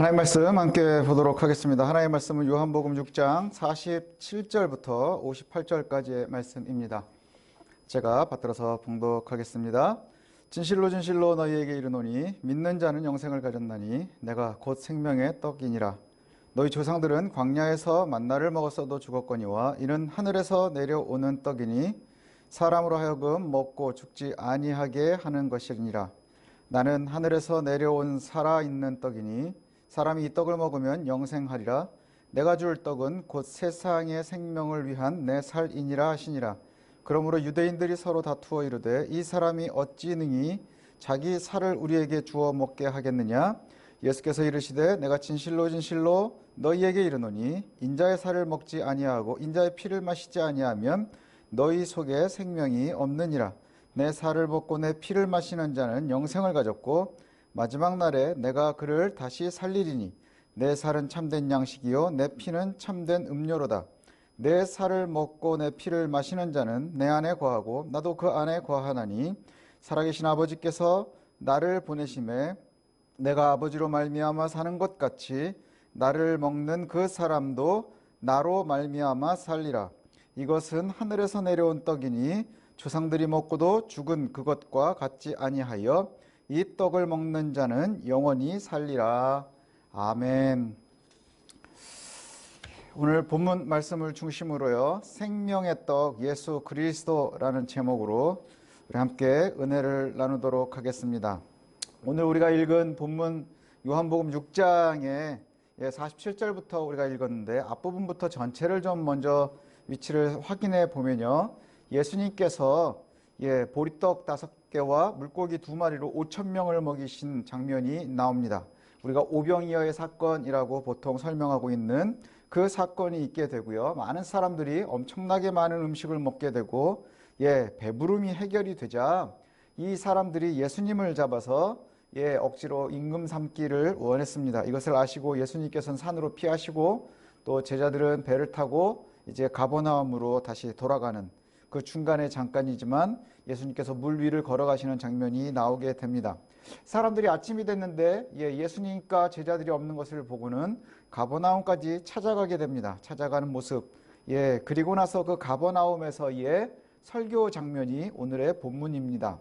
하나님 말씀 함께 보도록 하겠습니다. 하나님의 말씀은 요한복음 6장 47절부터 58절까지의 말씀입니다. 제가 받들어서 봉독하겠습니다. 진실로 진실로 너희에게 이르노니 믿는 자는 영생을 가졌나니 내가 곧 생명의 떡이니라. 너희 조상들은 광야에서 만나를 먹었어도 죽었거니와 이는 하늘에서 내려오는 떡이니 사람으로 하여금 먹고 죽지 아니하게 하는 것이니라. 나는 하늘에서 내려온 살아있는 떡이니 사람이 이 떡을 먹으면 영생하리라. 내가 줄 떡은 곧 세상의 생명을 위한 내 살이니라 하시니라. 그러므로 유대인들이 서로 다투어 이르되 이 사람이 어찌 능히 자기 살을 우리에게 주어 먹게 하겠느냐. 예수께서 이르시되 내가 진실로 진실로 너희에게 이르노니 인자의 살을 먹지 아니하고 인자의 피를 마시지 아니하면 너희 속에 생명이 없느니라. 내 살을 먹고 내 피를 마시는 자는 영생을 가졌고 마지막 날에 내가 그를 다시 살리리니 내 살은 참된 양식이요 내 피는 참된 음료로다. 내 살을 먹고 내 피를 마시는 자는 내 안에 거하고 나도 그 안에 거하나니 살아계신 아버지께서 나를 보내심에 내가 아버지로 말미암아 사는 것 같이 나를 먹는 그 사람도 나로 말미암아 살리라. 이것은 하늘에서 내려온 떡이니 조상들이 먹고도 죽은 그것과 같지 아니하여 이 떡을 먹는 자는 영원히 살리라. 아멘. 오늘 본문 말씀을 중심으로요, 생명의 떡 예수 그리스도라는 제목으로 우리 함께 은혜를 나누도록 하겠습니다. 오늘 우리가 읽은 본문 요한복음 6장의 47절부터 우리가 읽었는데 앞부분부터 전체를 좀 먼저 위치를 확인해 보면요, 예수님께서 보리떡 5개와 물고기 2마리로 5,000명을 먹이신 장면이 나옵니다. 우리가 오병이어의 사건이라고 보통 설명하고 있는 그 사건이 있게 되고요. 많은 사람들이 엄청나게 많은 음식을 먹게 되고 배부름이 해결이 되자 이 사람들이 예수님을 잡아서 억지로 임금 삼기를 원했습니다. 이것을 아시고 예수님께서는 산으로 피하시고 또 제자들은 배를 타고 이제 가버나움으로 다시 돌아가는 그 중간에 잠깐이지만 예수님께서 물 위를 걸어가시는 장면이 나오게 됩니다. 사람들이 아침이 됐는데 예수님과 제자들이 없는 것을 보고는 가버나움까지 찾아가게 됩니다. 찾아가는 모습. 그리고 나서 그 가버나움에서의 설교 장면이 오늘의 본문입니다.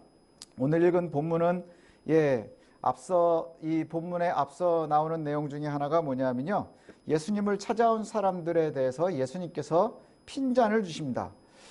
오늘 읽은 본문은 이 본문에 앞서 나오는 내용 중에 하나가 뭐냐면요, 예수님을 찾아온 사람들에 대해서 예수님께서 핀잔을 주십니다.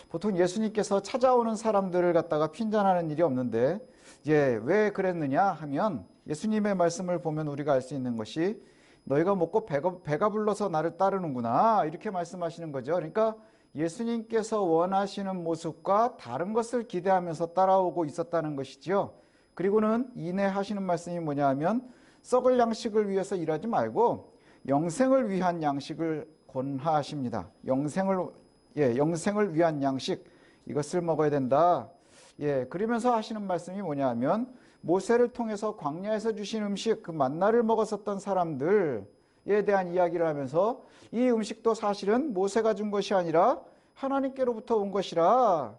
보통 예수님께서 찾아오는 사람들을 갖다가 핀잔하는 일이 없는데 왜 그랬느냐 하면 예수님의 말씀을 보면 우리가 알 수 있는 것이 너희가 먹고 배가 불러서 나를 따르는구나 이렇게 말씀하시는 거죠. 그러니까 예수님께서 원하시는 모습과 다른 것을 기대하면서 따라오고 있었다는 것이죠. 그리고는 이내 하시는 말씀이 뭐냐 하면 썩을 양식을 위해서 일하지 말고 영생을 위한 양식을 권하십니다. 영생을 위한 양식, 이것을 먹어야 된다. 그러면서 하시는 말씀이 뭐냐 하면 모세를 통해서 광야에서 주신 음식, 그 만나를 먹었었던 사람들에 대한 이야기를 하면서 이 음식도 사실은 모세가 준 것이 아니라 하나님께로부터 온 것이라.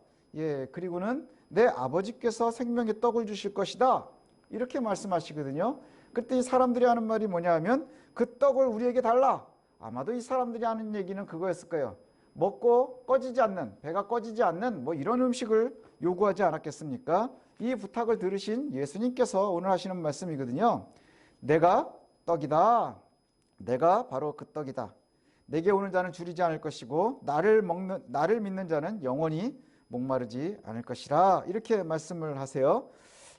그리고는 내 아버지께서 생명의 떡을 주실 것이다. 이렇게 말씀하시거든요. 그때 이 사람들이 하는 말이 뭐냐 하면 그 떡을 우리에게 달라. 아마도 이 사람들이 하는 얘기는 그거였을 거예요. 먹고 꺼지지 않는, 배가 꺼지지 않는 뭐 이런 음식을 요구하지 않았겠습니까? 이 부탁을 들으신 예수님께서 오늘 하시는 말씀이거든요. 내가 떡이다. 내가 바로 그 떡이다. 내게 오는 자는 줄이지 않을 것이고 나를 믿는 자는 영원히 목마르지 않을 것이라. 이렇게 말씀을 하세요.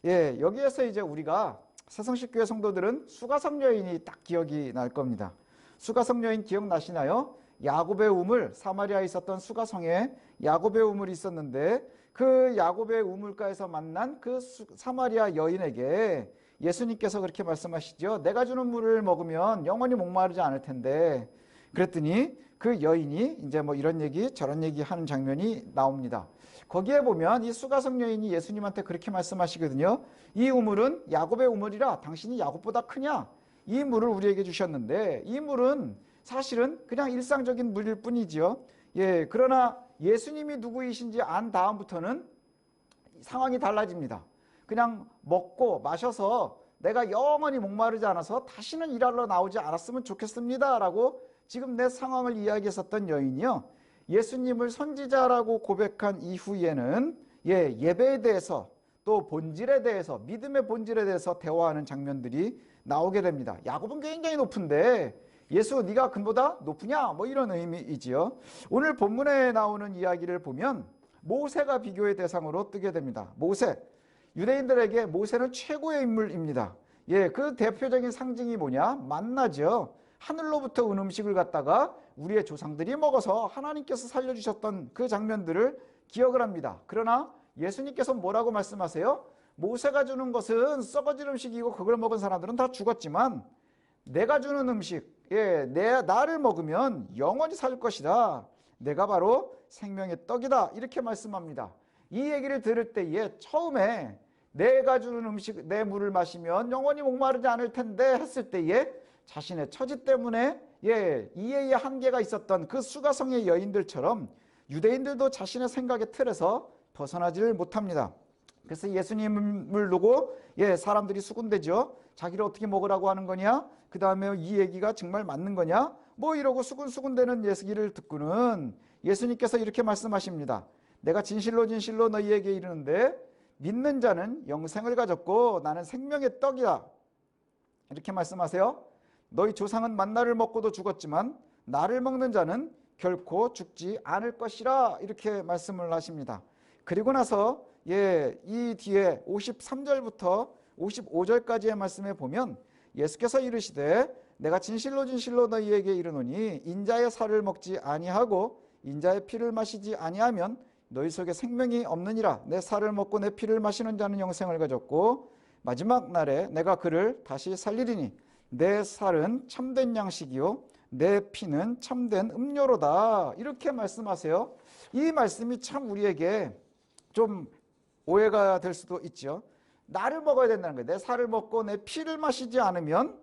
여기에서 이제 우리가 새성식교회 성도들은 수가성 여인이 딱 기억이 날 겁니다. 수가성 여인 기억나시나요? 야곱의 우물, 사마리아에 있었던 수가성에 야곱의 우물이 있었는데 그 야곱의 우물가에서 만난 그 사마리아 여인에게 예수님께서 그렇게 말씀하시죠. 내가 주는 물을 먹으면 영원히 목마르지 않을 텐데. 그랬더니 그 여인이 이제 뭐 이런 얘기 저런 얘기 하는 장면이 나옵니다. 거기에 보면 이 수가성 여인이 예수님한테 그렇게 말씀하시거든요. 이 우물은 야곱의 우물이라 당신이 야곱보다 크냐? 이 물을 우리에게 주셨는데 이 물은 사실은 그냥 일상적인 물일 뿐이지요. 그러나 예수님이 누구이신지 안 다음부터는 상황이 달라집니다. 그냥 먹고 마셔서 내가 영원히 목마르지 않아서 다시는 일하러 나오지 않았으면 좋겠습니다 라고 지금 내 상황을 이야기했었던 여인이요, 예수님을 선지자라고 고백한 이후에는 예배에 대해서 또 본질에 대해서, 믿음의 본질에 대해서 대화하는 장면들이 나오게 됩니다. 야곱은 굉장히 높은데 예수 네가 그보다 높으냐, 뭐 이런 의미이지요. 오늘 본문에 나오는 이야기를 보면 모세가 비교의 대상으로 뜨게 됩니다. 모세, 유대인들에게 모세는 최고의 인물입니다. 그 대표적인 상징이 뭐냐? 만나죠. 하늘로부터 온 음식을 갖다가 우리의 조상들이 먹어서 하나님께서 살려주셨던 그 장면들을 기억을 합니다. 그러나 예수님께서 뭐라고 말씀하세요? 모세가 주는 것은 썩어질 음식이고 그걸 먹은 사람들은 다 죽었지만 내가 주는 음식, 나를 먹으면 영원히 살 것이다. 내가 바로 생명의 떡이다. 이렇게 말씀합니다. 이 얘기를 들을 때에 처음에 내가 주는 음식, 내 물을 마시면 영원히 목마르지 않을 텐데 했을 때에 자신의 처지 때문에 이해의 한계가 있었던 그 수가성의 여인들처럼 유대인들도 자신의 생각의 틀에서 벗어나지를 못합니다. 그래서 예수님을 두고 사람들이 수군대죠. 자기를 어떻게 먹으라고 하는 거냐? 그 다음에 이 얘기가 정말 맞는 거냐? 뭐 이러고 수군수군대는 얘기를 듣고는 예수님께서 이렇게 말씀하십니다. 내가 진실로 진실로 너희에게 이르는데 믿는 자는 영생을 가졌고 나는 생명의 떡이다. 이렇게 말씀하세요. 너희 조상은 만나를 먹고도 죽었지만 나를 먹는 자는 결코 죽지 않을 것이라. 이렇게 말씀을 하십니다. 그리고 나서 이 뒤에 53절부터 55절까지의 말씀에 보면 예수께서 이르시되 내가 진실로 진실로 너희에게 이르노니 인자의 살을 먹지 아니하고 인자의 피를 마시지 아니하면 너희 속에 생명이 없느니라. 내 살을 먹고 내 피를 마시는 자는 영생을 가졌고 마지막 날에 내가 그를 다시 살리리니 내 살은 참된 양식이요 내 피는 참된 음료로다. 이렇게 말씀하세요. 이 말씀이 참 우리에게 좀 오해가 될 수도 있죠. 나를 먹어야 된다는 거예요. 내 살을 먹고 내 피를 마시지 않으면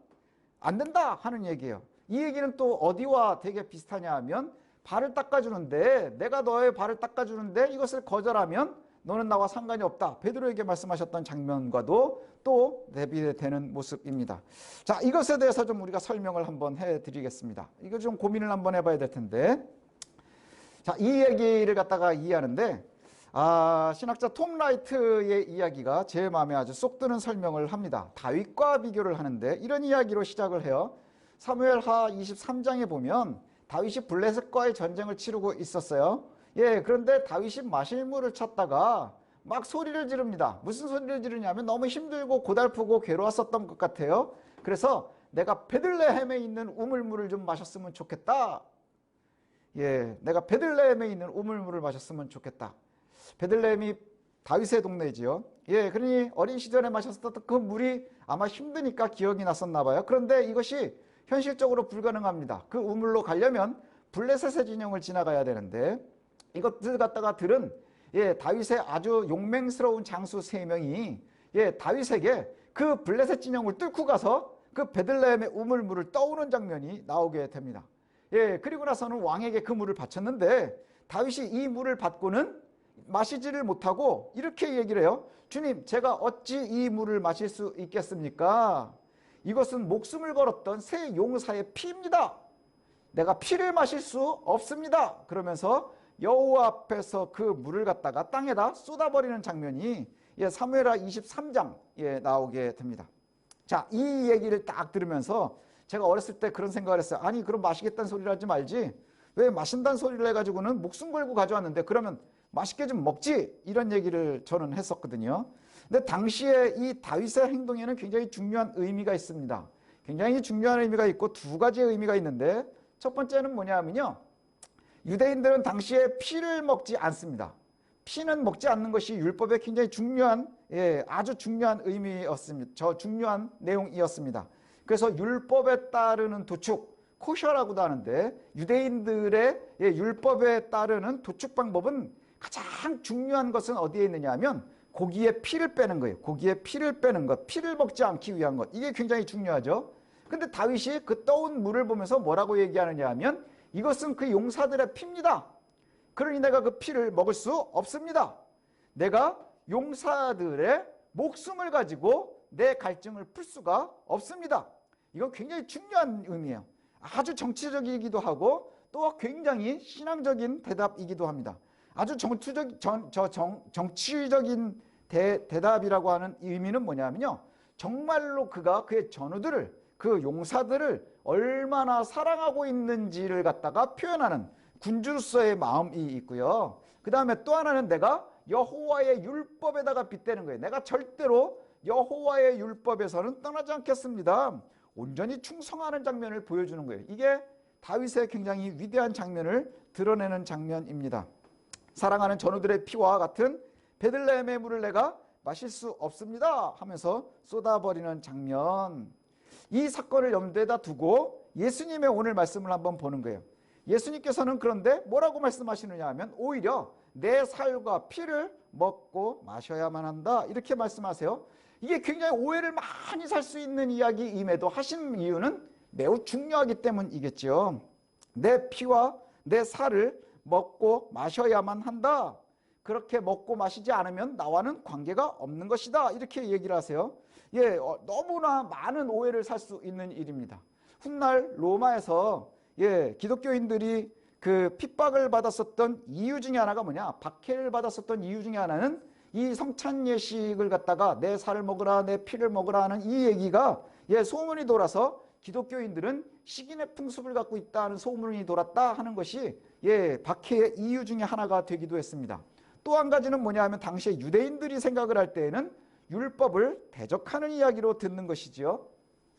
안 된다 하는 얘기예요. 이 얘기는 또 어디와 되게 비슷하냐 하면 발을 닦아주는데, 내가 너의 발을 닦아주는데 이것을 거절하면 너는 나와 상관이 없다. 베드로에게 말씀하셨던 장면과도 또 대비되는 모습입니다. 자, 이것에 대해서 좀 우리가 설명을 한번 해드리겠습니다. 이거 좀 고민을 한번 해봐야 될 텐데, 자, 이 얘기를 갖다가 이해하는데 신학자 톰 라이트의 이야기가 제 마음에 아주 쏙 드는 설명을 합니다. 다윗과 비교를 하는데 이런 이야기로 시작을 해요. 사무엘하 23장에 보면 다윗이 블레셋과의 전쟁을 치르고 있었어요. 그런데 다윗이 마실 물을 찾다가 막 소리를 지릅니다. 무슨 소리를 지르냐면 너무 힘들고 고달프고 괴로웠었던 것 같아요. 그래서 내가 베들레헴에 있는 우물물을 좀 마셨으면 좋겠다. 내가 베들레헴에 있는 우물물을 마셨으면 좋겠다. 베들레헴이 다윗의 동네지요. 그러니 어린 시절에 마셨었던 그 물이 아마 힘드니까 기억이 났었나 봐요. 그런데 이것이 현실적으로 불가능합니다. 그 우물로 가려면 블레셋의 진영을 지나가야 되는데 이것들 갖다가 들은 다윗의 아주 용맹스러운 장수 3명이 다윗에게 그 블레셋 진영을 뚫고 가서 그 베들레헴의 우물물을 떠오는 장면이 나오게 됩니다. 그리고 나서는 왕에게 그 물을 바쳤는데 다윗이 이 물을 받고는 마시지를 못하고 이렇게 얘기를 해요. 주님, 제가 어찌 이 물을 마실 수 있겠습니까? 이것은 목숨을 걸었던 새 용사의 피입니다. 내가 피를 마실 수 없습니다. 그러면서 여호와 앞에서 그 물을 갖다가 땅에다 쏟아버리는 장면이 사무엘하 23장에 나오게 됩니다. 자, 이 얘기를 딱 들으면서 제가 어렸을 때 그런 생각을 했어요. 아니, 그럼 마시겠다는 소리를 하지 말지. 왜 마신다는 소리를 해가지고는 목숨 걸고 가져왔는데 그러면 맛있게 좀 먹지. 이런 얘기를 저는 했었거든요. 근데 당시에 이 다윗의 행동에는 굉장히 중요한 의미가 있습니다. 굉장히 중요한 의미가 있고 두 가지의 의미가 있는데 첫 번째는 뭐냐면요. 유대인들은 당시에 피를 먹지 않습니다. 피는 먹지 않는 것이 율법의 굉장히 중요한, 아주 중요한 의미였습니다. 저 중요한 내용이었습니다. 그래서 율법에 따르는 도축, 코셔라고도 하는데 유대인들의 율법에 따르는 도축 방법은 가장 중요한 것은 어디에 있느냐 하면 고기의 피를 빼는 거예요. 고기의 피를 빼는 것, 피를 먹지 않기 위한 것. 이게 굉장히 중요하죠. 근데 다윗이 그 떠온 물을 보면서 뭐라고 얘기하느냐 하면 이것은 그 용사들의 피입니다. 그러니 내가 그 피를 먹을 수 없습니다. 내가 용사들의 목숨을 가지고 내 갈증을 풀 수가 없습니다. 이건 굉장히 중요한 의미예요. 아주 정치적이기도 하고 또 굉장히 신앙적인 대답이기도 합니다. 아주 정치적인 대답이라고 하는 의미는 뭐냐면요, 정말로 그가 그의 전우들을, 그 용사들을 얼마나 사랑하고 있는지를 갖다가 표현하는 군주로서의 마음이 있고요. 그 다음에 또 하나는 내가 여호와의 율법에다가 빗대는 거예요. 내가 절대로 여호와의 율법에서는 떠나지 않겠습니다. 온전히 충성하는 장면을 보여주는 거예요. 이게 다윗의 굉장히 위대한 장면을 드러내는 장면입니다. 사랑하는 전우들의 피와 같은 베들레헴의 물을 내가 마실 수 없습니다 하면서 쏟아버리는 장면. 이 사건을 염두에다 두고 예수님의 오늘 말씀을 한번 보는 거예요. 예수님께서는 그런데 뭐라고 말씀하시느냐 하면 오히려 내 살과 피를 먹고 마셔야만 한다 이렇게 말씀하세요. 이게 굉장히 오해를 많이 살 수 있는 이야기임에도 하신 이유는 매우 중요하기 때문이겠죠. 내 피와 내 살을 먹고 마셔야만 한다. 그렇게 먹고 마시지 않으면 나와는 관계가 없는 것이다. 이렇게 얘기를 하세요. 예, 너무나 많은 오해를 살 수 있는 일입니다. 훗날 로마에서 기독교인들이 그 핍박을 받았었던 이유 중에 하나가 뭐냐? 박해를 받았었던 이유 중에 하나는 이 성찬 예식을 갖다가 내 살을 먹으라 내 피를 먹으라 하는 이 얘기가 소문이 돌아서 기독교인들은 식인의 풍습을 갖고 있다는 소문이 돌았다 하는 것이 박해의 이유 중에 하나가 되기도 했습니다. 또 한 가지는 뭐냐 하면 당시에 유대인들이 생각을 할 때에는 율법을 대적하는 이야기로 듣는 것이지요.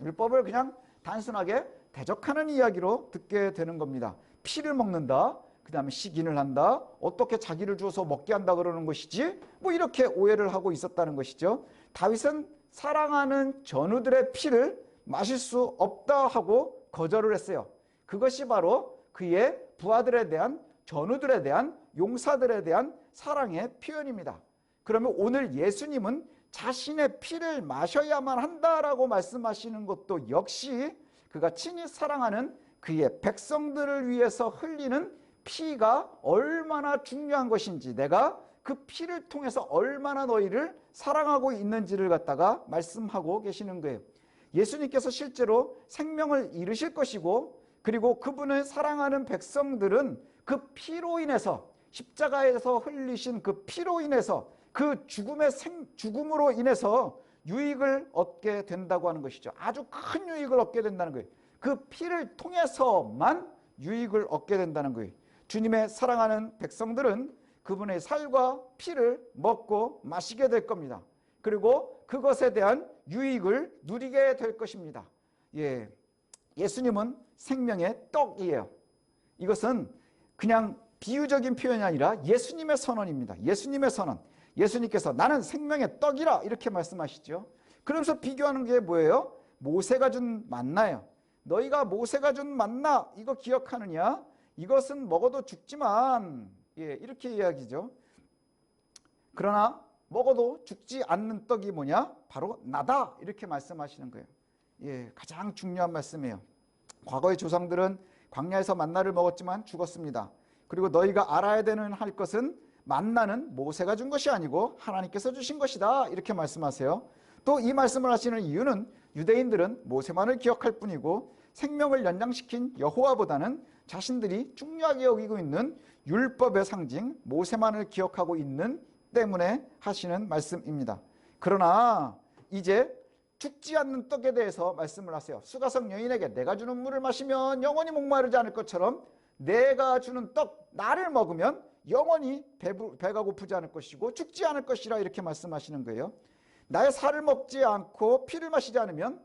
율법을 그냥 단순하게 대적하는 이야기로 듣게 되는 겁니다. 피를 먹는다, 그 다음에 식인을 한다, 어떻게 자기를 주어서 먹게 한다 그러는 것이지, 뭐 이렇게 오해를 하고 있었다는 것이죠. 다윗은 사랑하는 전우들의 피를 마실 수 없다 하고 거절을 했어요. 그것이 바로 그의 부하들에 대한, 전우들에 대한, 용사들에 대한 사랑의 표현입니다. 그러면 오늘 예수님은 자신의 피를 마셔야만 한다라고 말씀하시는 것도 역시 그가 친히 사랑하는 그의 백성들을 위해서 흘리는 피가 얼마나 중요한 것인지, 내가 그 피를 통해서 얼마나 너희를 사랑하고 있는지를 갖다가 말씀하고 계시는 거예요. 예수님께서 실제로 생명을 잃으실 것이고, 그리고 그분을 사랑하는 백성들은 그 피로 인해서, 십자가에서 흘리신 그 피로 인해서, 그 죽음으로 인해서 유익을 얻게 된다고 하는 것이죠. 아주 큰 유익을 얻게 된다는 거예요. 그 피를 통해서만 유익을 얻게 된다는 거예요. 주님의 사랑하는 백성들은 그분의 살과 피를 먹고 마시게 될 겁니다. 그리고 그것에 대한 유익을 누리게 될 것입니다. 예수님은 생명의 떡이에요. 이것은 그냥 비유적인 표현이 아니라 예수님의 선언입니다. 예수님의 선언. 예수님께서 나는 생명의 떡이라 이렇게 말씀하시죠. 그러면서 비교하는 게 뭐예요? 모세가 준 만나예요. 너희가 모세가 준 만나 이거 기억하느냐? 이것은 먹어도 죽지만, 이렇게 이야기죠. 그러나 먹어도 죽지 않는 떡이 뭐냐? 바로 나다 이렇게 말씀하시는 거예요. 가장 중요한 말씀이에요. 과거의 조상들은 광야에서 만나를 먹었지만 죽었습니다. 그리고 너희가 알아야 되는 할 것은 만나는 모세가 준 것이 아니고 하나님께서 주신 것이다 이렇게 말씀하세요. 또 이 말씀을 하시는 이유는 유대인들은 모세만을 기억할 뿐이고 생명을 연장시킨 여호와보다는 자신들이 중요하게 여기고 있는 율법의 상징 모세만을 기억하고 있는 때문에 하시는 말씀입니다. 그러나 이제 죽지 않는 떡에 대해서 말씀을 하세요. 수가성 여인에게 내가 주는 물을 마시면 영원히 목마르지 않을 것처럼 내가 주는 떡 나를 먹으면 영원히 배가 고프지 않을 것이고 죽지 않을 것이라 이렇게 말씀하시는 거예요. 나의 살을 먹지 않고 피를 마시지 않으면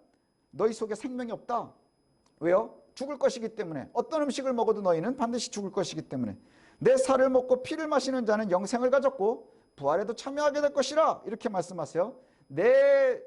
너희 속에 생명이 없다. 왜요? 죽을 것이기 때문에. 어떤 음식을 먹어도 너희는 반드시 죽을 것이기 때문에. 내 살을 먹고 피를 마시는 자는 영생을 가졌고 부활에도 참여하게 될 것이라 이렇게 말씀하세요. 내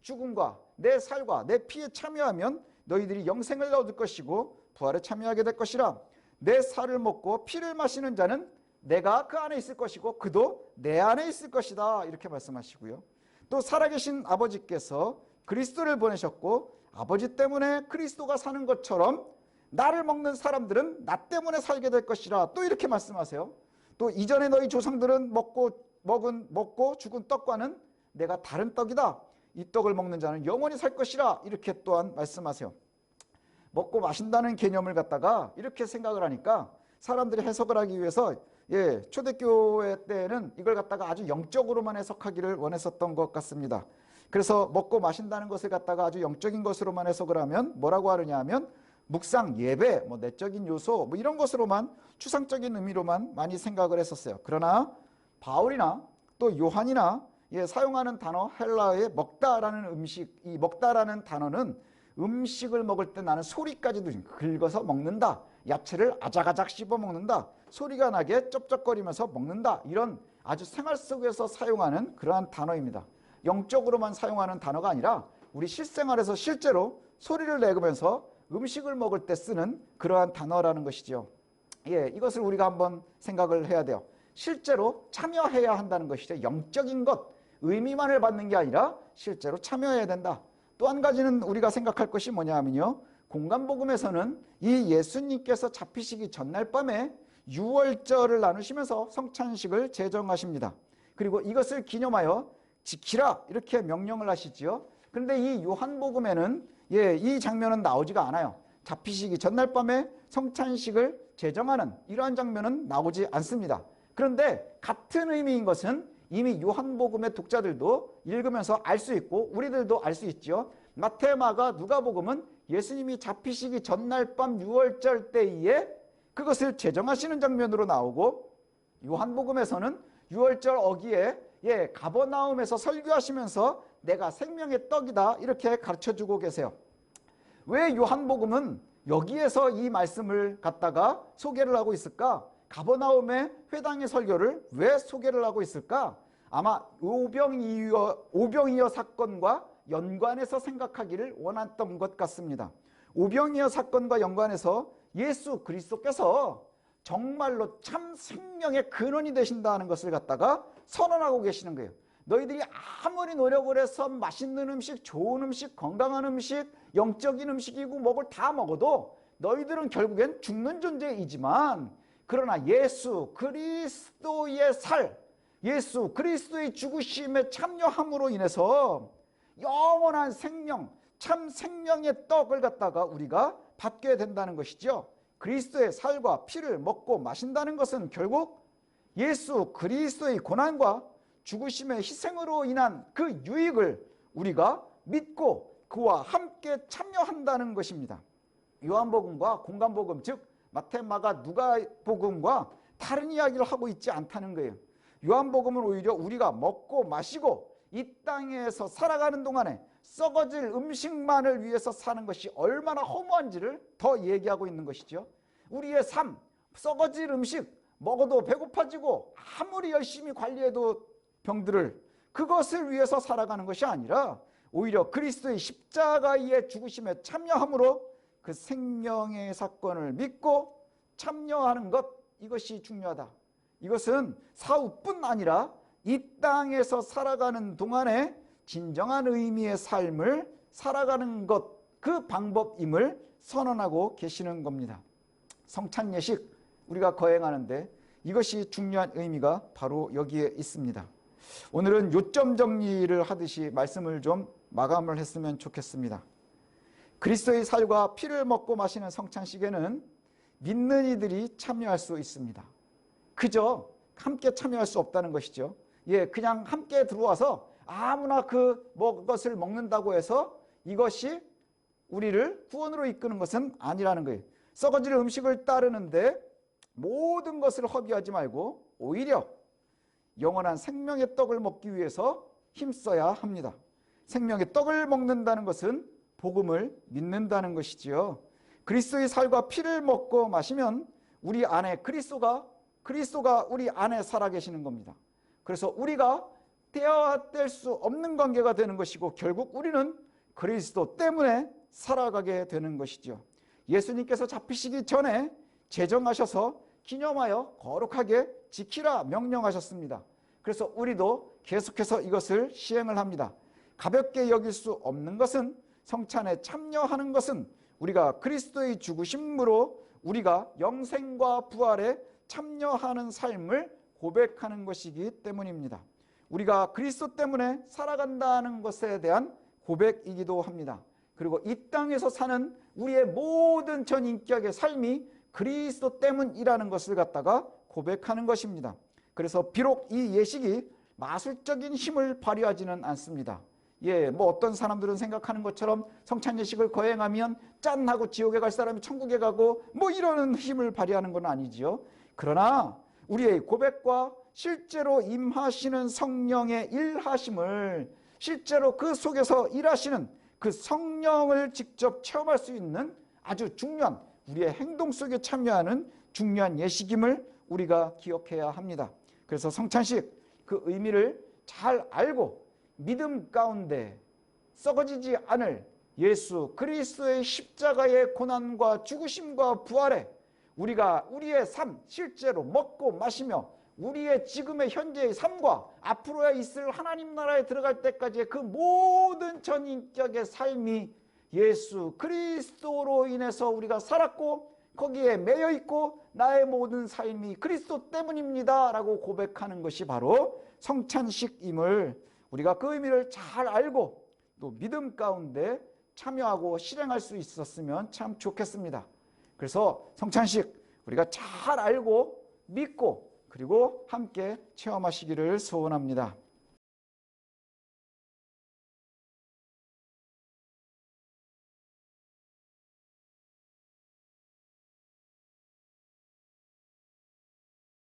죽음과 내 살과 내 피에 참여하면 너희들이 영생을 얻을 것이고 부활에 참여하게 될 것이라. 내 살을 먹고 피를 마시는 자는 내가 그 안에 있을 것이고 그도 내 안에 있을 것이다 이렇게 말씀하시고요. 또 살아계신 아버지께서 그리스도를 보내셨고 아버지 때문에 그리스도가 사는 것처럼 나를 먹는 사람들은 나 때문에 살게 될 것이라 또 이렇게 말씀하세요. 또 이전에 너희 조상들은 먹고 죽은 떡과는 내가 다른 떡이다. 이 떡을 먹는 자는 영원히 살 것이라 이렇게 또한 말씀하세요. 먹고 마신다는 개념을 갖다가 이렇게 생각을 하니까 사람들이 해석을 하기 위해서 초대교회 때에는 이걸 갖다가 아주 영적으로만 해석하기를 원했었던 것 같습니다. 그래서 먹고 마신다는 것을 갖다가 아주 영적인 것으로만 해석을 하면 뭐라고 하느냐 하면 묵상, 예배, 내적인 요소 이런 것으로만 추상적인 의미로만 많이 생각을 했었어요. 그러나 바울이나 또 요한이나 사용하는 단어 헬라어의 먹다라는 음식, 이 먹다라는 단어는 음식을 먹을 때 나는 소리까지도 긁어서 먹는다, 야채를 아작아작 씹어 먹는다, 소리가 나게 쩝쩝거리면서 먹는다, 이런 아주 생활 속에서 사용하는 그러한 단어입니다. 영적으로만 사용하는 단어가 아니라 우리 실생활에서 실제로 소리를 내면서 음식을 먹을 때 쓰는 그러한 단어라는 것이죠. 이것을 우리가 한번 생각을 해야 돼요. 실제로 참여해야 한다는 것이죠. 영적인 것, 의미만을 받는 게 아니라 실제로 참여해야 된다. 또 한 가지는 우리가 생각할 것이 뭐냐 하면요, 공간복음에서는 이 예수님께서 잡히시기 전날 밤에 유월절을 나누시면서 성찬식을 제정하십니다. 그리고 이것을 기념하여 지키라 이렇게 명령을 하시지요. 그런데 이 요한복음에는 이 장면은 나오지가 않아요. 잡히시기 전날 밤에 성찬식을 제정하는 이러한 장면은 나오지 않습니다. 그런데 같은 의미인 것은 이미 요한복음의 독자들도 읽으면서 알 수 있고 우리들도 알 수 있죠. 마태, 마가, 누가복음은 예수님이 잡히시기 전날 밤 유월절 때에 그것을 제정하시는 장면으로 나오고, 요한복음에서는 유월절 어기에 가버나움에서 설교하시면서 내가 생명의 떡이다 이렇게 가르쳐주고 계세요. 왜 요한복음은 여기에서 이 말씀을 갖다가 소개를 하고 있을까? 가버나움의 회당의 설교를 왜 소개를 하고 있을까? 아마 오병이어 사건과 연관해서 생각하기를 원했던 것 같습니다. 오병이어 사건과 연관해서 예수 그리스도께서 정말로 참 생명의 근원이 되신다는 것을 갖다가 선언하고 계시는 거예요. 너희들이 아무리 노력을 해서 맛있는 음식, 좋은 음식, 건강한 음식, 영적인 음식이고 뭐를 다 먹어도 너희들은 결국엔 죽는 존재이지만, 그러나 예수 그리스도의 예수 그리스도의 죽으심에 참여함으로 인해서 영원한 생명, 참 생명의 떡을 갖다가 우리가 받게 된다는 것이죠. 그리스도의 살과 피를 먹고 마신다는 것은 결국 예수 그리스도의 고난과 죽으심의 희생으로 인한 그 유익을 우리가 믿고 그와 함께 참여한다는 것입니다. 요한복음과 공간복음, 즉 마태, 마가, 누가복음과 다른 이야기를 하고 있지 않다는 거예요. 요한복음은 오히려 우리가 먹고 마시고 이 땅에서 살아가는 동안에 썩어질 음식만을 위해서 사는 것이 얼마나 허무한지를 더 얘기하고 있는 것이죠. 우리의 삶, 썩어질 음식, 먹어도 배고파지고 아무리 열심히 관리해도 병들을, 그것을 위해서 살아가는 것이 아니라 오히려 그리스도의 십자가의 죽으심에 참여함으로 그 생명의 사건을 믿고 참여하는 것, 이것이 중요하다. 이것은 사후뿐 아니라 이 땅에서 살아가는 동안에 진정한 의미의 삶을 살아가는 것, 그 방법임을 선언하고 계시는 겁니다. 성찬 예식 우리가 거행하는데 이것이 중요한 의미가 바로 여기에 있습니다. 오늘은 요점 정리를 하듯이 말씀을 좀 마감을 했으면 좋겠습니다. 그리스도의 살과 피를 먹고 마시는 성찬식에는 믿는 이들이 참여할 수 있습니다. 그저 함께 참여할 수 없다는 것이죠. 그냥 함께 들어와서 아무나 그것을 먹는다고 해서 이것이 우리를 구원으로 이끄는 것은 아니라는 거예요. 썩어질 음식을 따르는데 모든 것을 허비하지 말고 오히려 영원한 생명의 떡을 먹기 위해서 힘써야 합니다. 생명의 떡을 먹는다는 것은 복음을 믿는다는 것이지요. 그리스도의 살과 피를 먹고 마시면 우리 안에 그리스도가 우리 안에 살아계시는 겁니다. 그래서 우리가 떼어뗄 수 없는 관계가 되는 것이고 결국 우리는 그리스도 때문에 살아가게 되는 것이죠. 예수님께서 잡히시기 전에 제정하셔서 기념하여 거룩하게 지키라 명령하셨습니다. 그래서 우리도 계속해서 이것을 시행을 합니다. 가볍게 여길 수 없는 것은, 성찬에 참여하는 것은 우리가 그리스도의 죽으심으로 우리가 영생과 부활에 참여하는 삶을 고백하는 것이기 때문입니다. 우리가 그리스도 때문에 살아간다는 것에 대한 고백이기도 합니다. 그리고 이 땅에서 사는 우리의 모든 전인격의 삶이 그리스도 때문이라는 것을 갖다가 고백하는 것입니다. 그래서 비록 이 예식이 마술적인 힘을 발휘하지는 않습니다. 뭐 어떤 사람들은 생각하는 것처럼 성찬 예식을 거행하면 짠 하고 지옥에 갈 사람이 천국에 가고 뭐 이러는 힘을 발휘하는 건 아니지요. 그러나 우리의 고백과 실제로 임하시는 성령의 일하심을, 실제로 그 속에서 일하시는 그 성령을 직접 체험할 수 있는 아주 중요한, 우리의 행동 속에 참여하는 중요한 예식임을 우리가 기억해야 합니다. 그래서 성찬식 그 의미를 잘 알고 믿음 가운데 썩어지지 않을 예수 그리스도의 십자가의 고난과 죽으심과 부활에 우리가 우리의 삶, 실제로 먹고 마시며 우리의 지금의 현재의 삶과 앞으로야 있을 하나님 나라에 들어갈 때까지의 그 모든 전인격의 삶이 예수 그리스도로 인해서 우리가 살았고 거기에 매여 있고 나의 모든 삶이 그리스도 때문입니다 라고 고백하는 것이 바로 성찬식임을 우리가 그 의미를 잘 알고 또 믿음 가운데 참여하고 실행할 수 있었으면 참 좋겠습니다. 그래서 성찬식 우리가 잘 알고 믿고 그리고 함께 체험하시기를 소원합니다.